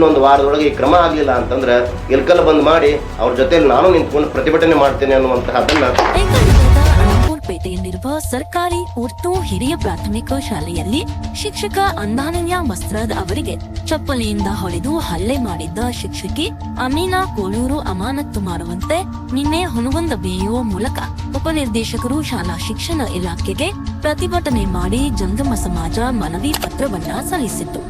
ಇನ್ನೊಂದು ವಾರದೊಳಗೆ ಈ ಕ್ರಮ ಆಗಲಿಲ್ಲ ಅಂತಂದ್ರೆ ಇಲ್ಕಲ್ ಬಂದ್ ಮಾಡಿ ಅವ್ರ ಜೊತೆಲಿ ನಾನು ನಿಂತ್ಕೊಂಡು ಪ್ರತಿಭಟನೆ ಮಾಡ್ತೇನೆ ಅನ್ನುವಂತಹದನ್ನ ಪೇಟೆಯಲ್ಲಿರುವ ಸರ್ಕಾರಿ ಉರ್ದು ಹಿರಿಯ ಪ್ರಾಥಮಿಕ ಶಾಲೆಯಲ್ಲಿ ಶಿಕ್ಷಕ ಅಂದಾನನ್ಯ ಮಸ್ರಾದ್ ಅವರಿಗೆ ಚಪ್ಪಲಿಯಿಂದ ಹೊಡೆದು ಹಲ್ಲೆ ಮಾಡಿದ್ದ ಶಿಕ್ಷಕಿ ಅಮೀನಾ ಕೋಳೂರು ಅಮಾನತ್ತು ಮಾಡುವಂತೆ ನಿನ್ನೆ ಹುನಗುಂದ ಬಿಇಒ ಮೂಲಕ ಉಪನಿರ್ದೇಶಕರು ಶಾಲಾ ಶಿಕ್ಷಣ ಇಲಾಖೆಗೆ ಪ್ರತಿಭಟನೆ ಮಾಡಿ ಜಂಗಮ ಸಮಾಜ ಮನವಿ ಪತ್ರವನ್ನ ಸಲ್ಲಿಸಿತ್ತು.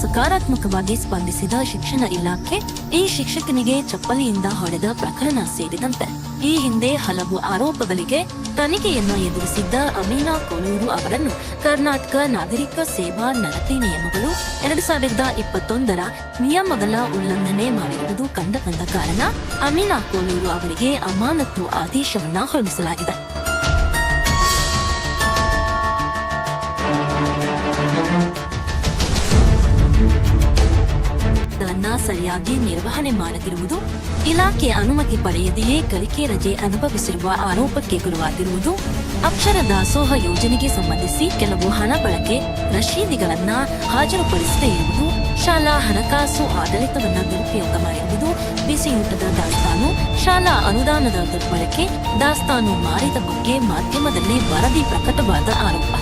ಸಕಾರಾತ್ಮಕವಾಗಿ ಸ್ಪಂದಿಸಿದ ಶಿಕ್ಷಣ ಇಲಾಖೆ ಈ ಶಿಕ್ಷಕನಿಗೆ ಚಪ್ಪಲಿಯಿಂದ ಹೊಡೆದ ಪ್ರಕರಣ ಸೇರಿದಂತೆ ಈ ಹಿಂದೆ ಹಲವು ಆರೋಪಗಳಿಗೆ ತನಿಖೆಯನ್ನ ಎದುರಿಸಿದ್ದ ಅಮೀನಾ ಕೋಳೂರು ಅವರನ್ನು ಕರ್ನಾಟಕ ನಾಗರಿಕ ಸೇವಾ ನಡತೆ ನಿಯಮಗಳು 2021ರ ನಿಯಮಗಳ ಉಲ್ಲಂಘನೆ ಮಾಡಿರುವುದು ಕಂಡುಬಂದ ಕಾರಣ ಅಮೀನಾ ಕೋಳೂರು ಅವರಿಗೆ ಅಮಾನತು ಆದೇಶವನ್ನ ಹೊರಡಿಸಲಾಗಿದೆ. ಸರಿಯಾಗಿ ನಿರ್ವಹಣೆ ಮಾಡದಿರುವುದು, ಇಲಾಖೆ ಅನುಮತಿ ಪಡೆಯದೆಯೇ ಕಲಿಕೆ ರಜೆ ಅನುಭವಿಸಿರುವ ಆರೋಪಕ್ಕೆ ಗುರುವಾಗಿರುವುದು, ಅಕ್ಷರ ದಾಸೋಹ ಯೋಜನೆಗೆ ಸಂಬಂಧಿಸಿ ಕೆಲವು ಹಣ ಬಳಕೆ ರಶೀದಿಗಳನ್ನ ಹಾಜರುಪಡಿಸದೇ ಇರುವುದು, ಶಾಲಾ ಹಣಕಾಸು ಆಡಳಿತವನ್ನ ದುರುಪಯೋಗ ಮಾಡಿರುವುದು, ಬಿಸಿಯೂಟದ ದಾಸ್ತಾನು, ಶಾಲಾ ಅನುದಾನದ ದುರ್ಬಳಕೆ, ದಾಸ್ತಾನು ಮಾರಿದ ಬಗ್ಗೆ ಮಾಧ್ಯಮದಲ್ಲಿ ವರದಿ ಪ್ರಕಟವಾದ ಆರೋಪ,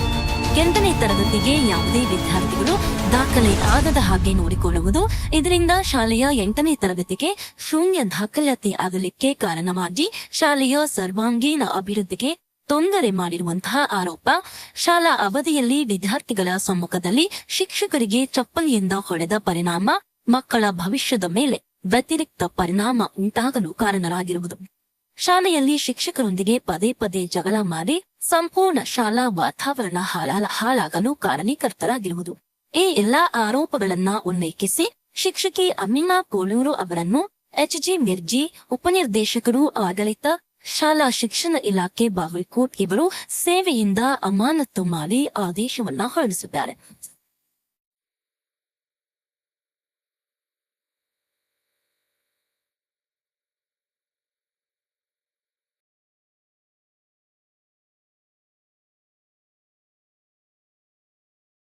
8ನೇ ತರಗತಿಗೆ ಯಾವುದೇ ವಿದ್ಯಾರ್ಥಿಗಳು ದಾಖಲೆ ಆಗದ ಹಾಗೆ ನೋಡಿಕೊಳ್ಳುವುದು, ಇದರಿಂದ ಶಾಲೆಯ 8ನೇ ತರಗತಿಗೆ ಶೂನ್ಯ ದಾಖಲಾತಿ ಆಗಲಿಕ್ಕೆ ಕಾರಣವಾಗಿ ಶಾಲೆಯ ಸರ್ವಾಂಗೀಣ ಅಭಿವೃದ್ಧಿಗೆ ತೊಂದರೆ ಮಾಡಿರುವಂತಹ ಆರೋಪ, ಶಾಲಾ ಅವಧಿಯಲ್ಲಿ ವಿದ್ಯಾರ್ಥಿಗಳ ಸಮ್ಮುಖದಲ್ಲಿ ಶಿಕ್ಷಕರಿಗೆ ಚಪ್ಪಲಿಯಿಂದ ಹೊಡೆದ ಪರಿಣಾಮ ಮಕ್ಕಳ ಭವಿಷ್ಯದ ಮೇಲೆ ವ್ಯತಿರಿಕ್ತ ಪರಿಣಾಮ ಉಂಟಾಗಲು ಕಾರಣರಾಗಿರುವುದು, ಶಾಲೆಯಲ್ಲಿ ಶಿಕ್ಷಕರೊಂದಿಗೆ ಪದೇ ಪದೇ ಜಗಳ ಮಾಡಿ ಸಂಪೂರ್ಣ ಶಾಲಾ ವಾತಾವರಣ ಹಾಳಾಗಲು ಕಾರಣೀಕರ್ತರಾಗಿರುವುದು. ಈ ಎಲ್ಲಾ ಆರೋಪಗಳನ್ನ ಉಲ್ಲೇಖಿಸಿ ಶಿಕ್ಷಕಿ ಅಮೀನಾ ಕೋಳೂರು ಅವರನ್ನು ಎಚ್.ಜಿ. ಮಿರ್ಜಿ, ಉಪನಿರ್ದೇಶಕರು ಆಡಳಿತ, ಶಾಲಾ ಶಿಕ್ಷಣ ಇಲಾಖೆ ಬಾಗಲಕೋಟ್ ಇವರು ಸೇವೆಯಿಂದ ಅಮಾನತು ಮಾಡಿ ಆದೇಶವನ್ನ ಹೊರಡಿಸಿದ್ದಾರೆ.